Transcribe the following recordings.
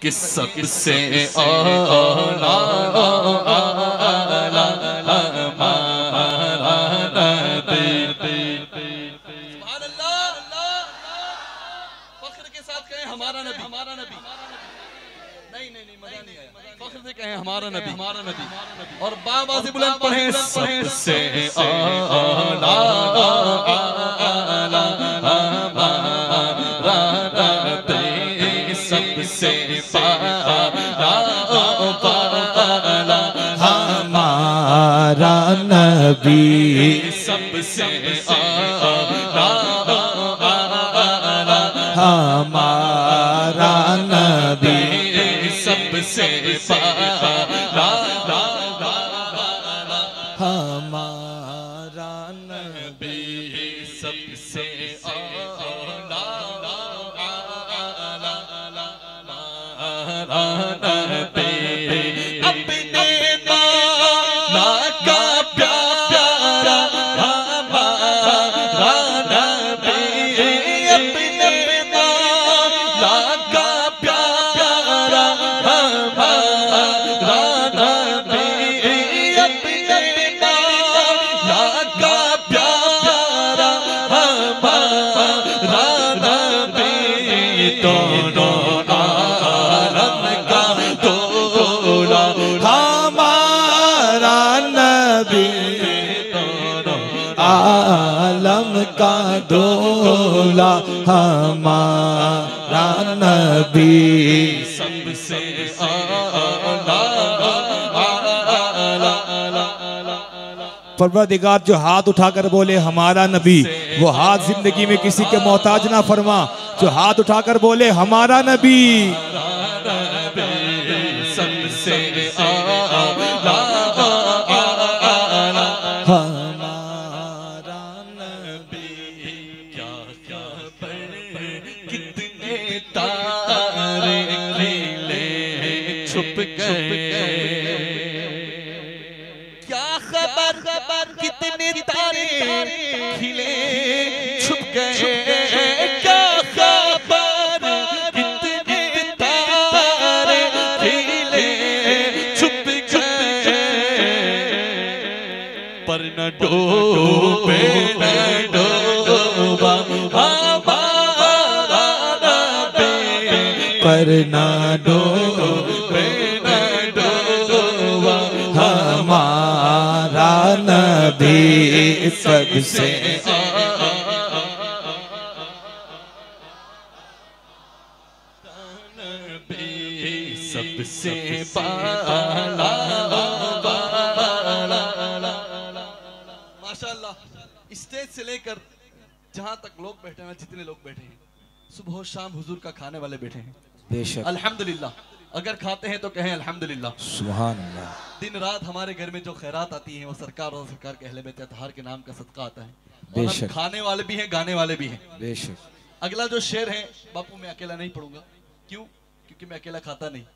कि सबसे आला आला हमारा नबी। सुभान अल्लाह। फख्र के साथ कहें हमारा नबी, हमारा नबी। नहीं नहीं नहीं, मजा नहीं आया। फख्र से कहें हमारा नबी, हमारा नबी। और बाबा से बुलंद पढ़ें सबसे आला आला हमारा नबी, सबसे आला आला हमारा नबी, सबसे आला आला हमारा नबी, सबसे आला हमारा नबी, सबसे आला नबी। अपने मौला का प्यारा हमारा नबी, अपने मौला का प्यारा हमारा नबी, अपने मौला का प्यारा हमारा नबी। दोनों आलम का दूल्हा हमारा नबी, दोनों आलम का दूल्हा हमारा नबी, सबसे आला आला। परवरदिगार जो हाथ उठाकर बोले हमारा नबी, वो हाथ जिंदगी में किसी के मोहताज ना फरमा। जो हाथ उठाकर बोले हमारा नबी, सबसे आला हमारा नबी। क्या क्या पर कितने तारे खिले छुप गए, क्या खबर कितने तारे खिले छुप गए, क्या खबर कितने तारे खिले छुप गए। पर न डूबे न डूबा हमारा नबी, पर ना डो डूबे न डूबा हमारा नबी, सबसे नबी, सबसे बाला बाला। माशाअल्लाह, स्टेज से लेकर जहां तक लोग बैठे हैं, जितने लोग बैठे हैं, सुबह शाम हुजूर का खाने वाले बैठे हैं। बेशक, अल्हम्दुलिल्लाह। अगर खाते हैं तो कहें अल्हम्दुलिल्लाह। सुभान अल्लाह। दिन रात हमारे घर में जो खैरात आती है वो सरकार और सरकार के अहले बैत अतहार के नाम का सदका आता है। और हम बेशक। खाने वाले भी हैं, गाने वाले भी हैं। बेशक, अगला जो शेर है बापू, मैं अकेला नहीं पढ़ूंगा। क्यों? क्योंकि मैं अकेला खाता नहीं,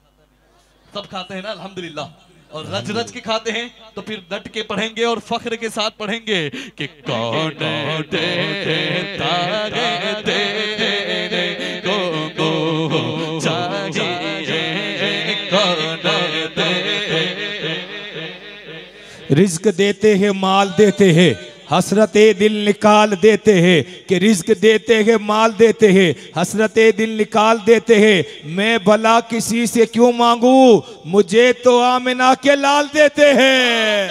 सब खाते हैं ना अल्हम्दुलिल्लाह। और रच रच के खाते हैं तो फिर डट के पढ़ेंगे और फख्र के साथ पढ़ेंगे कि कौन देता है तेरे को चाहिए, कौन दे। रिज्क देते हैं, माल देते हैं, हसरते दिल निकाल देते हैं। कि रिज्क देते हैं, माल देते हैं, हसरते दिल निकाल देते हैं। मैं भला किसी से क्यों मांगू, मुझे तो आमिना के लाल देते हैं।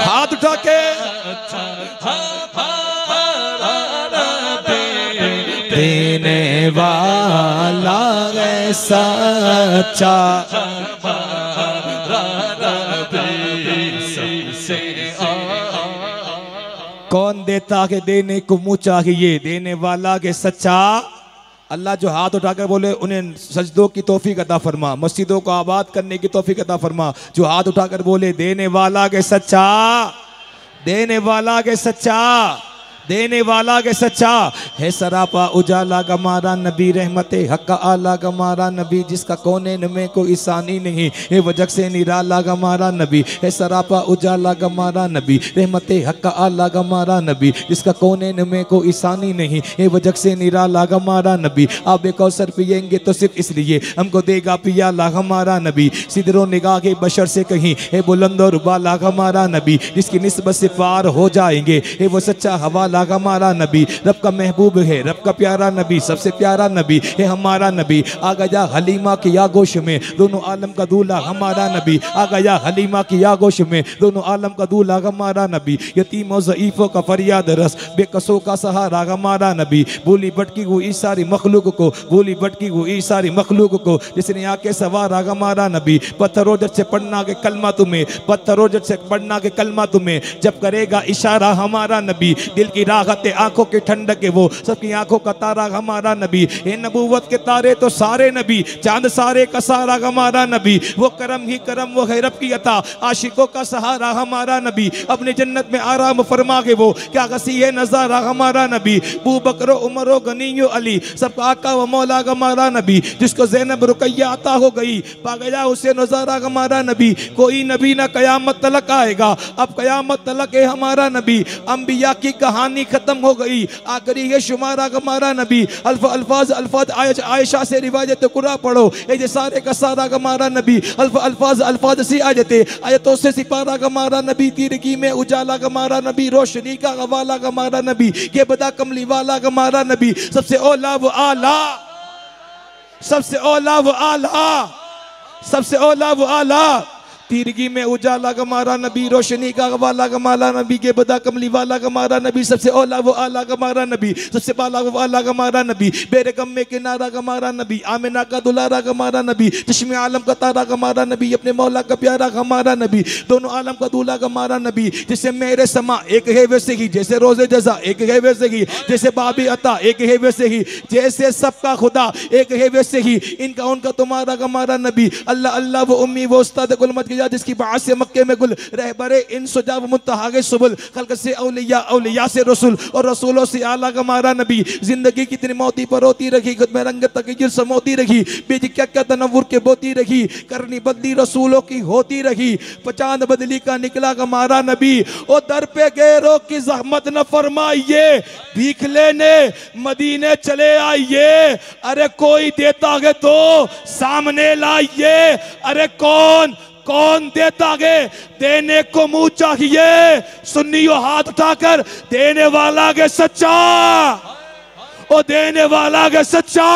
हाथ उठा के देने वाला है सच्चा, कौन देता के देने को मुँह चाहिए, देने वाला के सच्चा। अल्लाह जो हाथ उठाकर बोले उन्हें सजदों की तौफीक अता फरमा, मस्जिदों को आबाद करने की तौफीक अता फरमा। जो हाथ उठाकर बोले देने वाला के सच्चा, देने वाला के सच्चा, देने वाला के सच्चा है सरापा उजाला गमारा नबी रहमते हक आला गमारा नबी जिसका कोने में कोई ईसानी नहीं है वजह से निराला गमारा नबी है सरापा उजाला गमारा नबी रहमते हक आला गमारा नबी जिसका कोने में कोई ईसानी नहीं है वजह से निराला गमारा नबी आप कौसर पिएंगे तो सिर्फ इसलिए हमको देगा पियाला हमारा नबी सिदरो निगाह के बशर से कहीं है बुलंद और बाला हमारा नबी जिसकी निस्बत से पार हो जाएंगे है वो सच्चा हवाला हमारा नबी रब का महबूब है रब का प्यारा नबी सबसे प्यारा नबी है हमारा नबी आ गया हलीमा की आगोश में दोनों आलम का दूल्हा हमारा नबी आ गया हलीमा की आगोश में दोनों आलम का दूल्हा हमारा नबी यतीम और ज़ईफ़ों का फरियाद रस बेकसों का सहारा हमारा नबी भूली भटकी हुई सारी मखलूक को भूली भटकी हुई सारी मखलूक को जिसने आके सवारा हमारा नबी पत्थरों से पढ़ना के कलमा तुम्हें पत्थरों से पढ़ना के कलमा तुम्हें जब करेगा इशारा हमारा नबी दिल की राहत आंखों की ठंडक है वो सबकी आंखों का तारा हमारा नबी ये नबूवत के तारे तो सारे नबी चांद सारे का सारा हमारा नबी वो करम ही करम वो है रब की अता आशिकों का सहारा हमारा नबी अपनी जन्नत में आराम फरमा के वो क्या गसी है नजारा हमारा नबी बू बकरो उमरो गनीयो अली सबका आका व मौला हमारा नबी जिसको ज़ैनब रुकैया अता हो गई पा गया उसे नजारा हमारा नबी कोई नबी ना कयामत तलक आएगा अब कयामत तलक है हमारा नबी अंबिया की कहानी खत्म हो गई आखिरी है शुमारा हमारा नबी अल्फाज अल्फाज आयशा से रिवायत कुरा पढ़ो ये सारे का सारा हमारा नबी अल्फाज अल्फाज से आयते आयतों से सिपारा हमारा नबी तिरकी में उजाला हमारा नबी रोशनी का हवाला हमारा नबी के बदा कमली वाला हमारा नबी सबसे औला व आला सबसे औला व आला सबसे औला व आला तीरगी में उजाला हमारा नबी रोशनी का वाला हमारा नबी के बदा कमली वाला हमारा नबी सबसे औला वो आला हमारा नबी सबसे बाला वो आला हमारा नबी बेरे गम में किनारा हमारा नबी आमिना का दुलारा हमारा नबी चश्मे आलम का तारा हमारा नबी अपने मौला का प्यारा हमारा नबी दोनों आलम का दूल्हा हमारा नबी जिससे मेरे समा एक है वैसे ही जैसे रोजे जजा एक है वैसे ही जैसे बाबी अता एक है वैसे ही जैसे सबका खुदा एक है वैसे ही इनका उनका तुम्हारा हमारा नबी अल्लाह अल्लाह वो उम्मी वो उस्ताद गुलमत जिसकी बात से मक्के में गुल रहबरे इन सुजाब मुंतहागे सुबुल खल्क से औलिया औलिया से रसूल और रसूलों से आला हमारा नबी जिंदगी कितनी मोती पर होती रखी खुद में रंग तकय्युर समोती रखी बेज क्या क्या तनव्वुर के बोती रखी करनी बदली रसूलों की होती रही पचांद बदली का निकला हमारा नबी ओ दर पे गैरों की जहमत न फरमाइए भीख लेने मदीने चले आइए अरे कोई देता है तो सामने लाइए अरे कौन कौन देता है देने को मुंह चाहिए सुन्नियों हाथ उठाकर देने वाला के सच्चा ओ देने वाला के सच्चा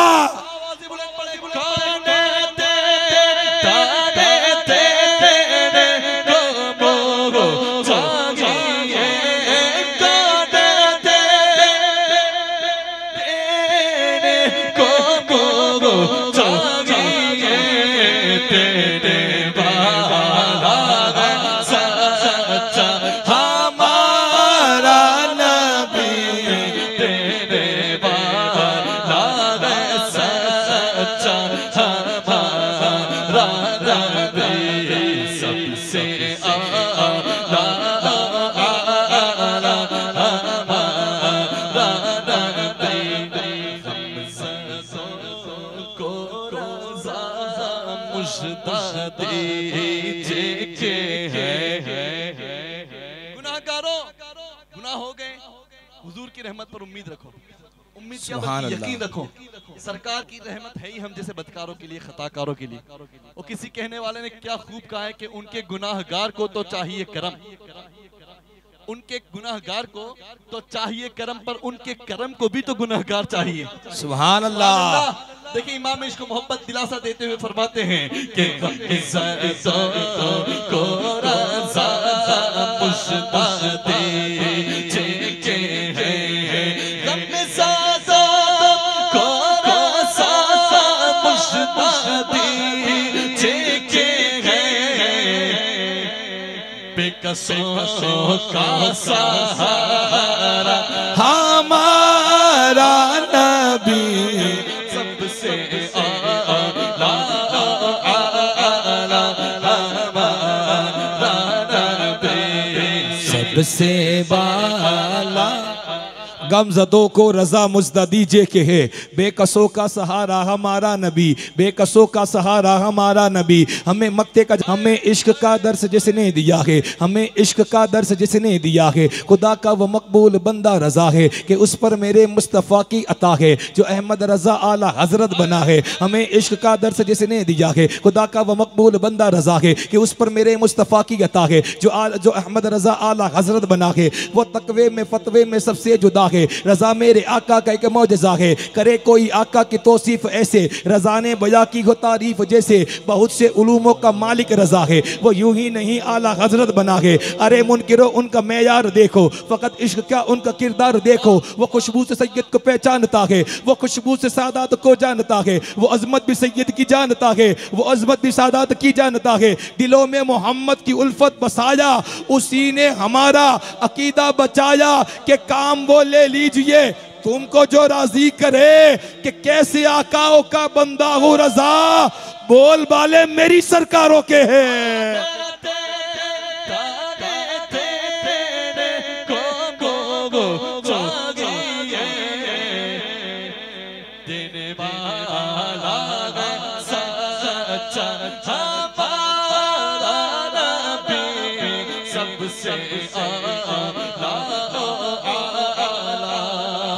गुनाह हो गए हुजूर की रहमत पर उम्मीद रखो उम्मीद क्या बल्कि यकीन रखो सरकार की रहमत है ही हम जैसे बदकारों के लिए खताकारों के लिए और किसी कहने वाले ने क्या खूब कहा है कि उनके गुनाहगार को तो चाहिए करम उनके गुनाहगार को तो चाहिए करम पर उनके करम को भी तो गुनाहगार चाहिए सुभान अल्लाह देखिए इमाम इश्क मोहब्बत दिलासा देते हुए फरमाते हैं कि को रज़ा मुश्तादे के हैं गम ज़ादा को रज़ा मुश्तादे के हैं बेकसों का सहारा हमारा नबी सबसे सबसे बाला गमजदों को रजा मुज्दा दीजिए के है। बेकसों का सहारा हमारा नबी, बेकसों का सहारा हमारा नबी। हमें मक्ते का, हमें इश्क का दर्स जिसने दिया है, हमें इश्क का दर्स जिसने दिया है। खुदा का वो मकबूल बंदा रजा है कि उस पर मेरे मुस्तफ़ा की अता है, जो अहमद रजा आला हजरत बना है। हमें इश्क का दर्स जिसने दिया है, खुदा का वो मकबूल बंदा रजा है कि उस पर मेरे मुस्तफ़ा की अता है, जो अहमद रजा आला हजरत बना है। वो तकवे में फतवे में सबसे जुदा है। रजा मेरे आका का एक मौजज़ा है, करे कोई आका की तौसीफ ऐसे, रजा ने बया की हो तारीफ जैसे। बहुत से उलूमों का मालिक रजा है, वो यूं ही नहीं आला हजरत बना है। अरे मुनकिरो उनका मेयार देखो, फ़कत इश्क क्या उनका किरदार देखो। वो खुशबू से सैयद को पहचानता है, वो खुशबू से सादात को जानता है। वो अजमत भी सैयद की जानता है, वो अजमत भी सादात की जानता है। दिलों में मोहम्मद की उल्फत बसाया, उसी ने हमारा अकीदा बचाया। के काम वो ले लीजिए तुमको जो राजी करे, कि कैसे आकाओं का बंदा हो रजा, बोल बाले मेरी सरकारों के हैं।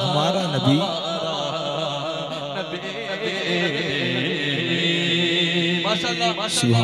हमारा नबी माशाअल्लाह।